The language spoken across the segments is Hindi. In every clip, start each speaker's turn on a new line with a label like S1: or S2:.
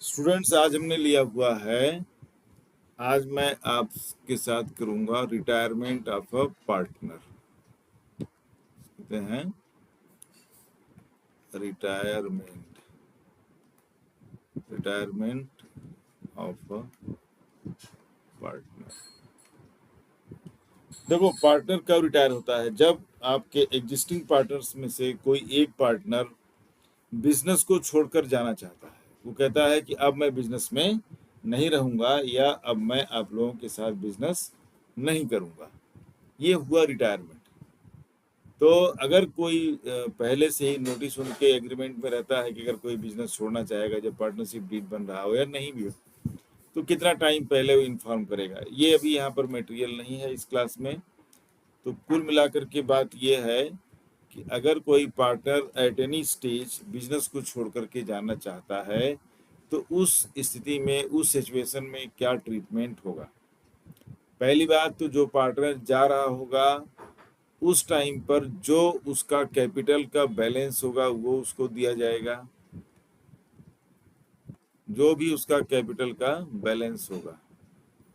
S1: स्टूडेंट्स, आज हमने लिया हुआ है, आज मैं आपके साथ करूंगा रिटायरमेंट ऑफ अ पार्टनर। कहते हैं retirement retirement of a partner. देखो, पार्टनर कब रिटायर होता है? जब आपके एग्जिस्टिंग पार्टनर्स में से कोई एक पार्टनर बिजनेस को छोड़कर जाना चाहता है। वो कहता है कि अब मैं बिजनेस में नहीं रहूंगा, या अब मैं आप लोगों के साथ बिजनेस नहीं करूंगा। ये हुआ रिटायरमेंट। तो अगर कोई पहले से ही नोटिस उनके एग्रीमेंट में रहता है कि अगर कोई बिजनेस छोड़ना चाहेगा, जब पार्टनरशिप डीड बन रहा हो या नहीं भी हो, तो कितना टाइम पहले वो इन्फॉर्म करेगा। ये अभी यहाँ पर मटेरियल नहीं है इस क्लास में। तो कुल मिलाकर के बात ये है कि अगर कोई partner at any stage business को छोड़ करके जाना चाहता है, तो उस स्थिति में, उस सिचुएशन में क्या ट्रीटमेंट होगा। पहली बात तो जो पार्टनर जा रहा होगा उस टाइम पर जो उसका कैपिटल का बैलेंस होगा वो उसको दिया जाएगा, जो भी उसका कैपिटल का बैलेंस होगा,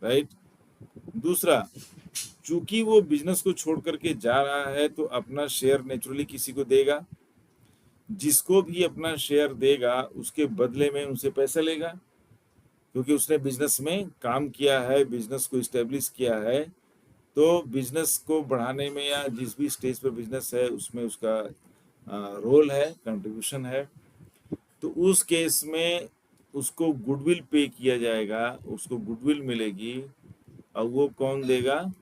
S1: राइट। दूसरा, चूंकि वो बिजनेस को छोड़ करके जा रहा है तो अपना शेयर नेचुरली किसी को देगा। जिसको भी अपना शेयर देगा उसके बदले में उनसे पैसा लेगा, क्योंकि उसने बिजनेस में काम किया है, बिजनेस को इस्टेब्लिश किया है। तो बिजनेस को बढ़ाने में या जिस भी स्टेज पर बिजनेस है उसमें उसका रोल है, कंट्रीब्यूशन है। तो उस केस में उसको गुडविल पे किया जाएगा, उसको गुडविल मिलेगी। और वो कौन देगा?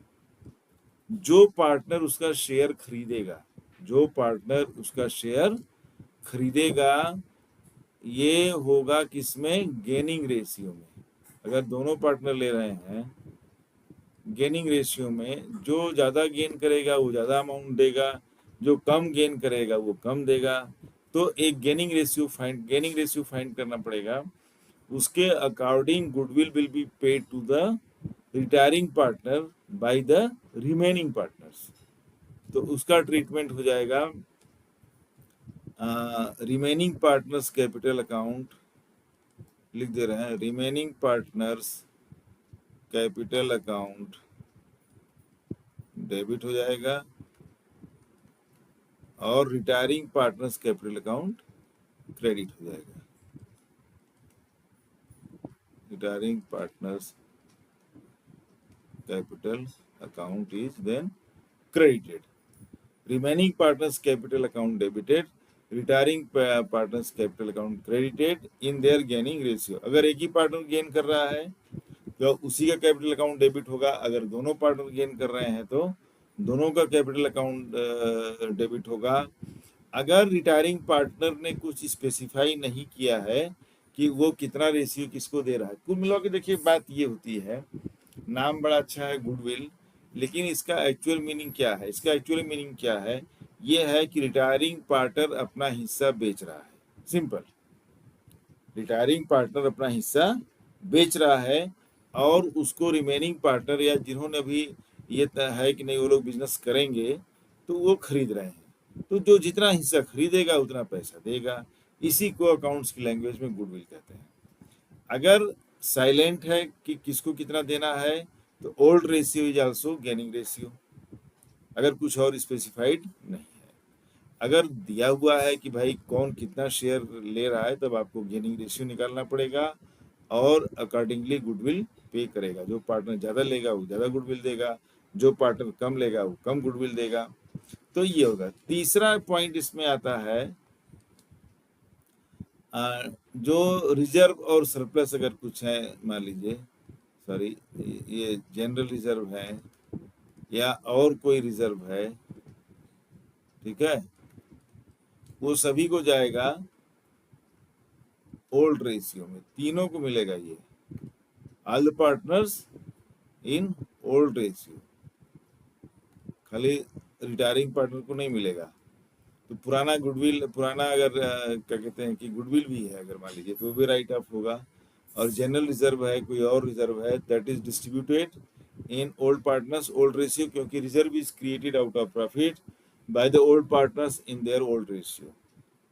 S1: जो पार्टनर उसका शेयर खरीदेगा, जो पार्टनर उसका शेयर खरीदेगा। ये होगा किसमें? गेनिंग रेशियो में। अगर दोनों पार्टनर ले रहे हैं गेनिंग रेशियो में, जो ज्यादा गेन करेगा वो ज्यादा अमाउंट देगा, जो कम गेन करेगा वो कम देगा। तो एक गेनिंग रेशियो फाइंड करना पड़ेगा। उसके according goodwill will be paid to the retiring partner by the remaining partners. तो उसका ट्रीटमेंट हो जाएगा रिमेनिंग पार्टनर्स कैपिटल अकाउंट। लिख दे रहे हैं, remaining partners capital account debit हो जाएगा, और retiring partners capital account credit हो जाएगा। Retiring partners capital account is then credited, remaining partners capital account debited, retiring partners capital account credited in their gaining ratio। अगर एक ही पार्टनर गेन कर रहा है तो उसी का कैपिटल अकाउंट डेबिट होगा। अगर दोनों पार्टनर गेन कर रहे हैं तो दोनों का कैपिटल अकाउंट डेबिट होगा। अगर रिटायरिंग पार्टनर ने कुछ स्पेसिफाई नहीं किया है कि वो कितना रेशियो किसको दे रहा है। कुल मिला के देखिए, बात ये होती है, नाम बड़ा अच्छा है गुडविल, लेकिन इसका एक्चुअल मीनिंग क्या है? इसका एक्चुअल मीनिंग क्या है? ये है कि रिटायरिंग पार्टनर अपना हिस्सा बेच रहा है। सिंपल, रिटायरिंग पार्टनर अपना हिस्सा बेच रहा है, और उसको रिमेनिंग पार्टनर या जिन्होंने अभी ये तय है कि नहीं वो लोग बिजनेस करेंगे, तो वो खरीद रहे हैं। तो जो जितना हिस्सा खरीदेगा उतना पैसा देगा। इसी को अकाउंट्स की लैंग्वेज में गुडविल कहते हैं। अगर साइलेंट है कि किसको कितना देना है, तो old ratio is also gaining ratio, अगर कुछ और स्पेसिफाइड नहीं है। अगर दिया हुआ है कि भाई कौन कितना शेयर ले रहा है, तब आपको गेनिंग रेशियो निकालना पड़ेगा, और अकॉर्डिंगली गुडविल पे करेगा। जो पार्टनर ज़्यादा लेगा वो ज़्यादा गुडविल देगा, जो पार्टनर कम लेगा वो कम गुडविल देगा। तो ये होगा। तीसरा पॉइंट इसमें आता है, जो रिजर्व और सरप्लस अगर कुछ है, मान लीजिए, सॉरी, ये जनरल रिजर्व है या और कोई रिजर्व है, ठीक है, वो सभी को जाएगा ओल्ड रेशियो में। तीनों को मिलेगा ये, all the partners in old ratio. खाली रिटायरिंग पार्टनर को नहीं मिलेगा। तो पुराना गुडविल, पुराना अगर क्या कहते हैं कि गुडविल भी है अगर मान लीजिए, तो वो भी राइट ऑफ होगा। और जनरल रिजर्व है, कोई और रिजर्व है, that is distributed in old partners old ratio, क्योंकि reserve is created out of profit by the old partners in their old ratio.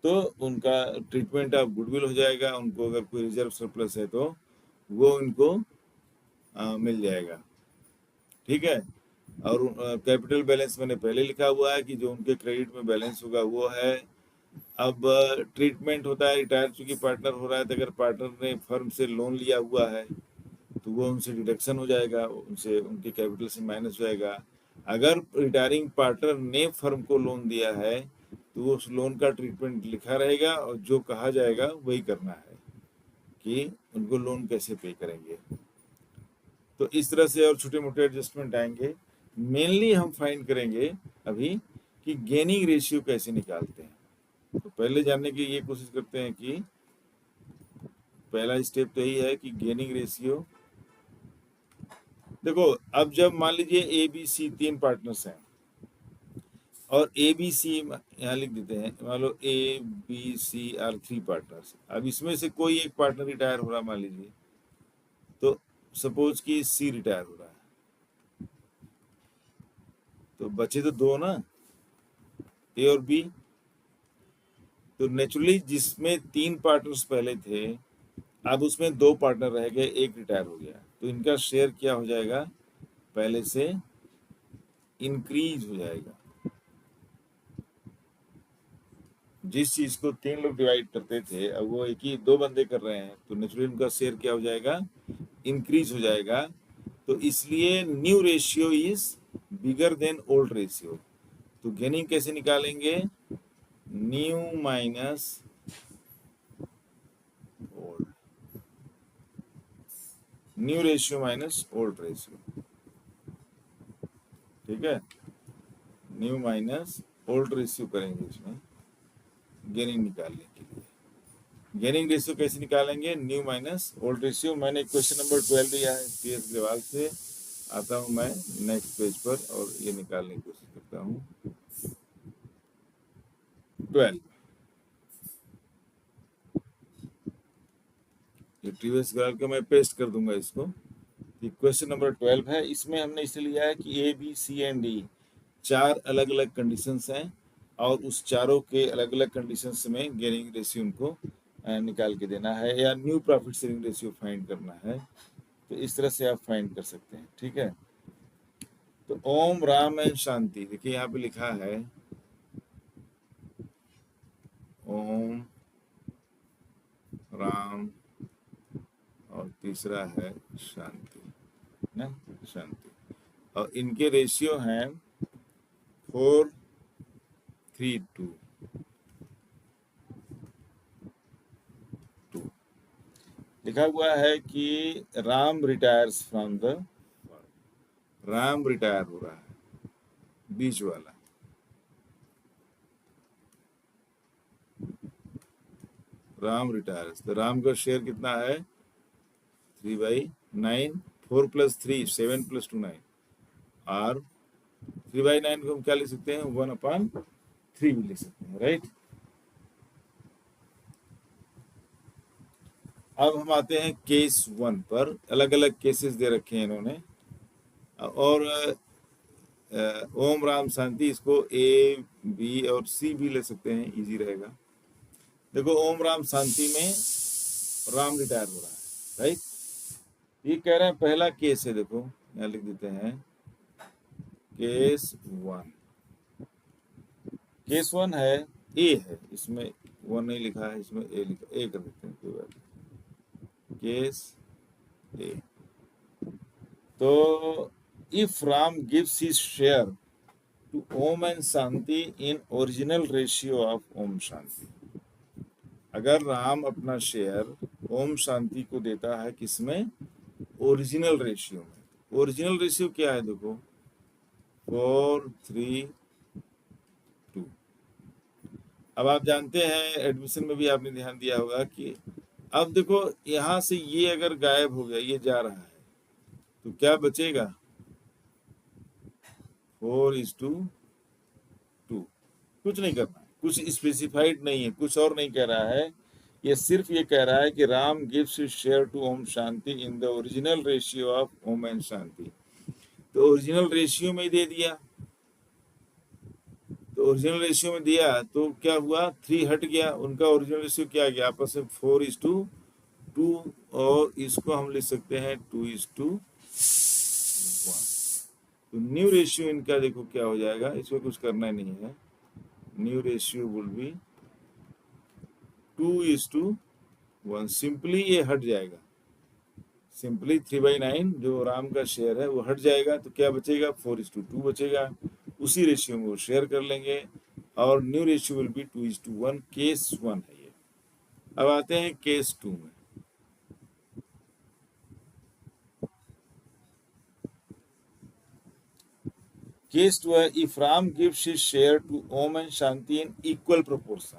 S1: तो उनका ट्रीटमेंट ऑफ गुडविल हो जाएगा। उनको अगर कोई रिजर्व सरप्लस है तो वो उनको मिल जाएगा। ठीक है। और कैपिटल बैलेंस मैंने पहले लिखा हुआ है कि जो उनके क्रेडिट में बैलेंस होगा वो है। अब ट्रीटमेंट होता है रिटायर चूंकि पार्टनर हो रहा है, तो अगर पार्टनर ने फर्म से लोन लिया हुआ है तो वो उनसे डिडक्शन हो जाएगा, उनसे उनके कैपिटल से माइनस हो जाएगा। अगर रिटायरिंग पार्टनर ने फर्म को लोन दिया है तो वो उस लोन का ट्रीटमेंट लिखा रहेगा और जो कहा जाएगा वही करना है कि उनको लोन कैसे पे करेंगे। तो इस तरह से और छोटे मोटे एडजस्टमेंट आएंगे। मेनली हम फाइंड करेंगे अभी कि गेनिंग रेशियो कैसे निकालते हैं। तो पहले जानने की ये कोशिश करते हैं कि पहला स्टेप तो यही है कि गेनिंग रेशियो। देखो, अब जब मान लीजिए ए बी सी तीन पार्टनर्स हैं और ए बी सी यहाँ लिख देते हैं, मान लो A B C are three partners. अब इसमें से कोई एक पार्टनर रिटायर हो रहा मान लीजिए, तो सपोज कि सी रिटायर हो रहा है, तो बचे तो दो ना, ए और बी। तो नेचुरली जिसमें तीन पार्टनर्स पहले थे, अब उसमें दो पार्टनर रह गए, एक रिटायर हो गया, तो इनका शेयर क्या हो जाएगा, पहले से इंक्रीज हो जाएगा। जिस चीज को तीन लोग डिवाइड करते थे अब वो एक ही दो बंदे कर रहे हैं, तो नेचुरली उनका शेयर क्या हो जाएगा, इंक्रीज हो जाएगा। तो इसलिए new ratio is bigger than old ratio. तो गेनिंग कैसे निकालेंगे, new minus old, new ratio minus old ratio. ठीक है, न्यू माइनस ओल्ड रेशियो करेंगे इसमें गेनिंग निकालने के लिए। गेनिंग रेशियो कैसे निकालेंगे, न्यू माइनस ओल्ड रेशियो। मैंने क्वेश्चन नंबर 12 दिया है PS अग्रवाल से। आता हूँ मैं नेक्स्ट पेज पर और ये निकालने की कोशिश करता हूँ। 12 ये TVS अग्रवाल का मैं पेस्ट कर दूंगा इसको। क्वेश्चन नंबर 12 है, इसमें हमने इसे लिया है कि A B C and D चार अलग अलग कंडीशंस हैं और उस चारों के अलग अलग कंडीशंस में गेनिंग रेशियो उनको निकाल के देना है या new profit sharing ratio find करना है। तो इस तरह से आप फाइंड कर सकते हैं। ठीक है, तो ओम राम एंड शांति, देखिए यहाँ पे लिखा है ओम राम और तीसरा है शांति ना, शांति। और इनके रेशियो हैं 4:3:2। लिखा हुआ है कि Ram retires from the, Ram retire हो रहा है बीच वाला, राम रिटायर्स। तो राम का शेयर कितना है 3/9, 4 + 3 7 + 2 9, और 3/9 को हम क्या लिख सकते हैं, 1/3 भी लिख सकते हैं, राइट। अब हम आते हैं केस 1 पर। अलग अलग केसेस दे रखे हैं इन्होंने, और ओम राम शांति, इसको ए बी और सी भी ले सकते हैं, इजी रहेगा। देखो ओम राम शांति में राम रिटायर हो रहा है, राइट। ये कह रहे हैं पहला केस है, देखो यहाँ लिख देते हैं केस 1। केस 1 है, ए है, इसमें 1 नहीं लिखा है, इसमें ए लिखा, ए कर देते हैं, कोई बात नहीं। केस ए, तो if Ram gives his share to Om and Shanti in original ratio of Om Shanti. अगर राम अपना शेयर ओम शांति को देता है किसमें, ओरिजिनल रेशियो में। ओरिजिनल रेशियो क्या है, देखो 4:3:2। अब आप जानते हैं एडमिशन में भी आपने ध्यान दिया होगा कि अब देखो यहां से ये अगर गायब हो गया, ये जा रहा है, तो क्या बचेगा, 4:2। कुछ नहीं करना, कुछ स्पेसिफाइड नहीं है, कुछ और नहीं कह रहा है। ये सिर्फ ये कह रहा है कि Ram gives his share to Om Shanti in the original ratio of Om and Shanti. तो ओरिजिनल रेशियो में ही दे दिया, तो ओरिजिनल रेशियो में दिया तो क्या हुआ, 3 हट गया, उनका ओरिजिनल रेशियो क्या आ गया आपस में 4:2, और इसको हम लिख सकते हैं 2:1। तो न्यू रेशियो इनका देखो क्या हो जाएगा, इसमें कुछ करना नहीं है, new ratio will be 2:1। Simply ये हट जाएगा, सिंपली 3/9 जो राम का शेयर है वो हट जाएगा, तो क्या बचेगा, 4:2 बचेगा, उसी रेशियो में वो शेयर कर लेंगे, और new ratio will be 2:1। Case 1 है ये। अब आते हैं केस 2 में। केस 2 है, if Ram gives his share to Om and Shanti in equal proportion.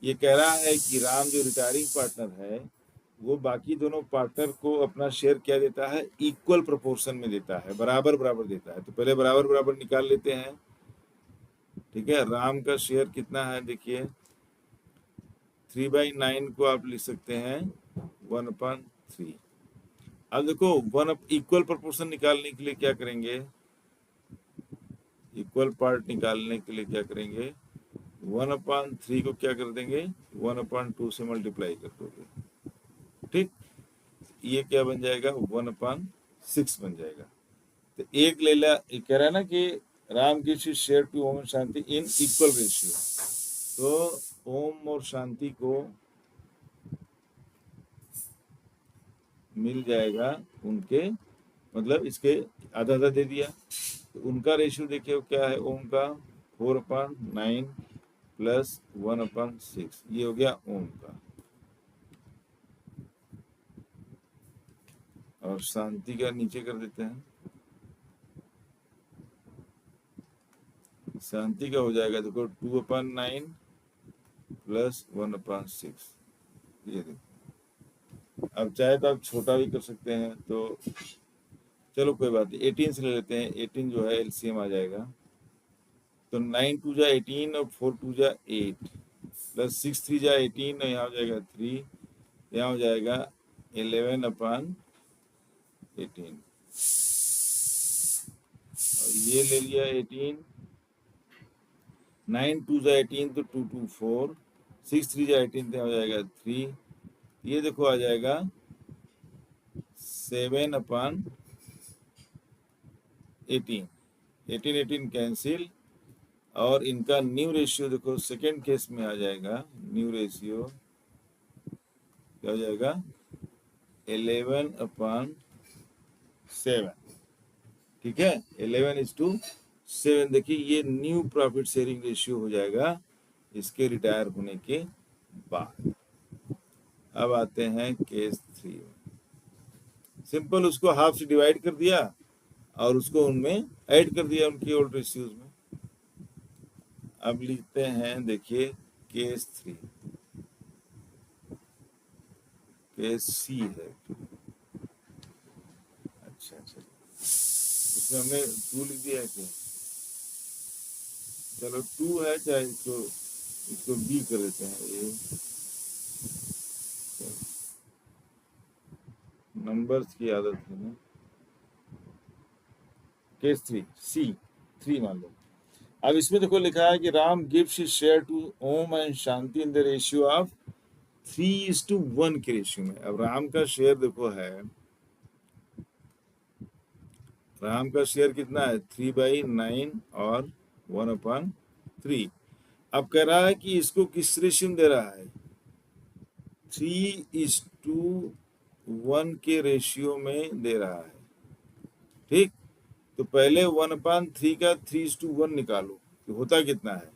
S1: ये कह रहा है कि राम जो रिटायरिंग पार्टनर है वो बाकी दोनों पार्टनर को अपना शेयर क्या देता है, इक्वल प्रोपोर्शन में देता है, बराबर बराबर देता है। तो पहले बराबर बराबर निकाल लेते हैं। ठीक है, राम का शेयर कितना है, देखिए 3/9 को आप लिख सकते हैं 1/3। अब देखो वन इक्वल प्रोपोर्शन निकालने के लिए क्या करेंगे, इक्वल पार्ट निकालने के लिए क्या करेंगे, 1/3 को क्या कर देंगे, 1/2 से मल्टीप्लाई कर दोगे। ठीक, ये क्या बन जाएगा, 1/6 बन जाएगा। तो एक ले ला, कह रहा है ना कि राम की share to Om Shanti in equal ratio, तो ओम और शांति को मिल जाएगा उनके, मतलब इसके आधा आधा दे दिया, तो उनका रेशियो देखिए क्या है, ओम का 4/9 प्लस 1/6, ये हो गया ओम का, और शांति का नीचे कर देते हैं, शांति का हो जाएगा देखो 2/9 प्लस 1/6। ये देखो, अब चाहे तो आप छोटा भी कर सकते हैं, तो चलो कोई बात नहीं, 18 से ले लेते हैं, 18 जो है एलसीएम आ जाएगा, तो 9 2 18 और 4 2 8 प्लस 6 3 18, और यहाँ हो जाएगा 3, यहाँ हो जाएगा 11/18, और ये ले लिया 18, 9 2 18 तो 2 2 4, 6 3 18 तो हो जाएगा 3, ये देखो आ जाएगा 7/18, 18 कैंसिल, और इनका न्यू रेशियो देखो सेकेंड केस में आ जाएगा, न्यू रेशियो क्या हो जाएगा, 11/7। ठीक है, 11:7। देखिए ये न्यू प्रॉफिट शेयरिंग रेशियो हो जाएगा इसके रिटायर होने के बाद। अब आते हैं केस 3 में, सिंपल उसको हाफ से डिवाइड कर दिया और उसको उनमें ऐड कर दिया उनकी ओल्ड रेशियोज में। अब लिखते हैं, देखिए केस 3, केस सी है, अच्छा अच्छा, उसमें हमने 2 लिख दिया है क्या, चलो 2 है, चाहे इसको बी कर देते हैं, ये नंबर्स की आदत है ना। केस 3 सी 3 मान लो। अब इसमें देखो लिखा है कि Ram gives his share to Om and Shanti in the ratio of 3:1 के रेशियो में। अब राम का शेयर देखो है, राम का शेयर कितना है, 3/9 और 1/3। अब कह रहा है कि इसको किस रेशियो में दे रहा है, 3:1 के रेशियो में दे रहा है। ठीक, तो पहले 1/3 का 3:1 निकालो कि होता कितना है,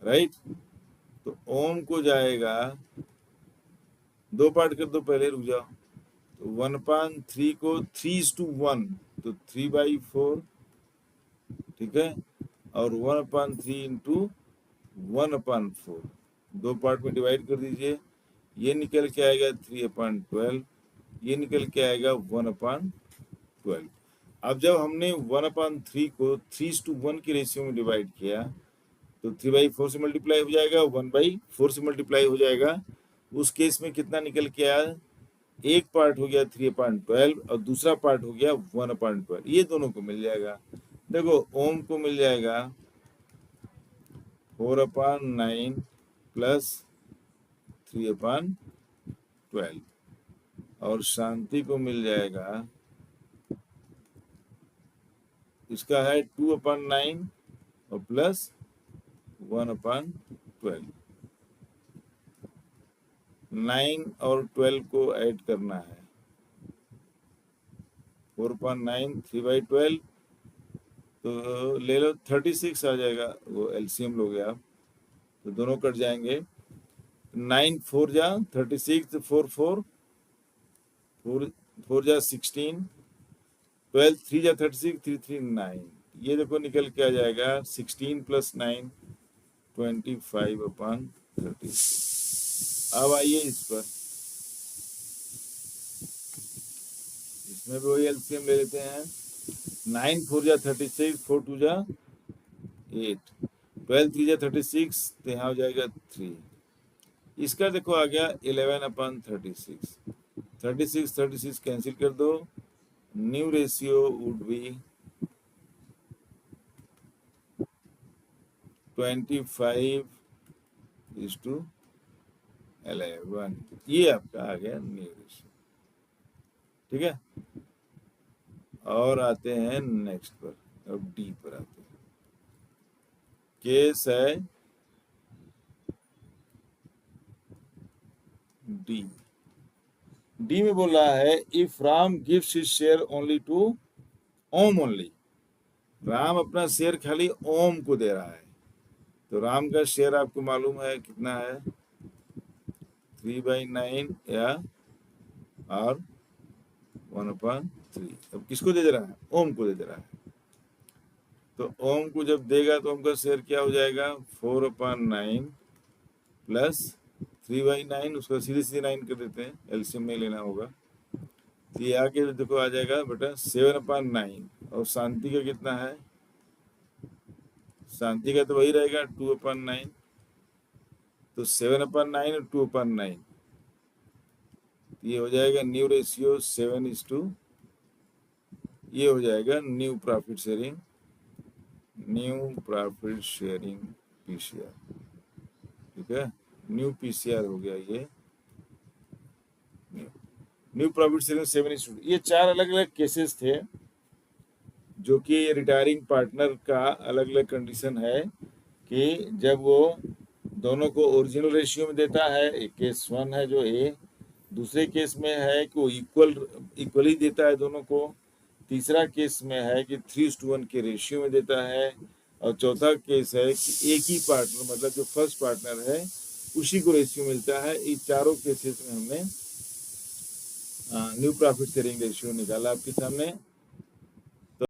S1: राइट। तो ओम को जाएगा, 2 पार्ट कर दो, पहले रुक जाओ, तो 1/3 को 3:1 तो 3/4, ठीक है, और 1/3 इंटू 1/4, 2 पार्ट में डिवाइड कर दीजिए, ये निकल के आएगा 3/12, ये निकल के आएगा 1/12। अब जब हमने 1/3 को 3:1 के रेशियो में डिवाइड किया तो 3/4 से मल्टीप्लाई हो जाएगा, 1/4 से मल्टीप्लाई हो जाएगा। उस केस में कितना निकल के आया, एक पार्ट हो गया 3/12 और दूसरा पार्ट हो गया 1/12, ये दोनों को मिल जाएगा। देखो ओम को मिल जाएगा 4/9 प्लस 3/12 और शांति को मिल जाएगा, इसका है 2/9 और प्लस 1/12। 9 और 12 को ऐड करना है, 4/9 3/12 तो ले लो 36 आ जाएगा, वो एलसीएम लोगे आप तो दोनों कट जाएंगे। 9 4 जा 36, 4 4 4 जा 16, 12 3 जा 36, 3 3 9, ये देखो निकल के आ जाएगा 16 प्लस 9 25/30। अब आइए इस पर, इसमें भी वही एलसीएम ले लेते हैं। 9 4 जा 36, 4 2 जा 8, 12 3 जा 36 तो यहाँ हो जाएगा 3। इसका देखो आ गया 11/36, 36 कैंसिल कर दो, न्यू रेशियो वुड बी 25:11, ये आपका आ गया न्यू रेशियो। ठीक है, और आते हैं नेक्स्ट पर, अब डी पर आते हैं। केस है डी। डी में बोल रहा है if Ram gives his share only to Om only, Ram अपना शेयर खाली ओम को दे रहा है, तो राम का शेयर आपको मालूम है कितना है, 3/9 या और 1/3। अब किसको दे रहा है, ओम को दे रहा है, तो ओम को जब देगा तो ओम का शेयर क्या हो जाएगा, 4/9 प्लस 3/9, उसको सीधे सीधे 9 कर देते हैं, एलसीएम में लेना होगा, तो ये आगे देखो आ जाएगा बेटा 7/9, और शांति का कितना है, शांति का तो वही रहेगा 2/9, तो 7/9 और 2/9, ये हो जाएगा न्यू रेशियो 7:, ये हो जाएगा न्यू प्रॉफिट शेयरिंग पीसीआर। ठीक है, न्यू पीसीआर हो गया ये, न्यू प्रॉफिट शेयरिंग 7:2। ये 4 अलग अलग केसेस थे जो कि रिटायरिंग पार्टनर का अलग अलग कंडीशन है कि जब वो दोनों को ओरिजिनल रेशियो में देता है, एक केस 1 है जो ए, दूसरे केस में है कि वो इक्वली देता है दोनों को, तीसरा केस में है कि 3:1 के रेशियो में देता है, और चौथा केस है कि एक ही पार्टनर मतलब जो फर्स्ट पार्टनर है उसी को रेशियो मिलता है। इन चारों केसेस में हमने न्यू प्रॉफिट शेयरिंग रेशियो निकाला आपके सामने।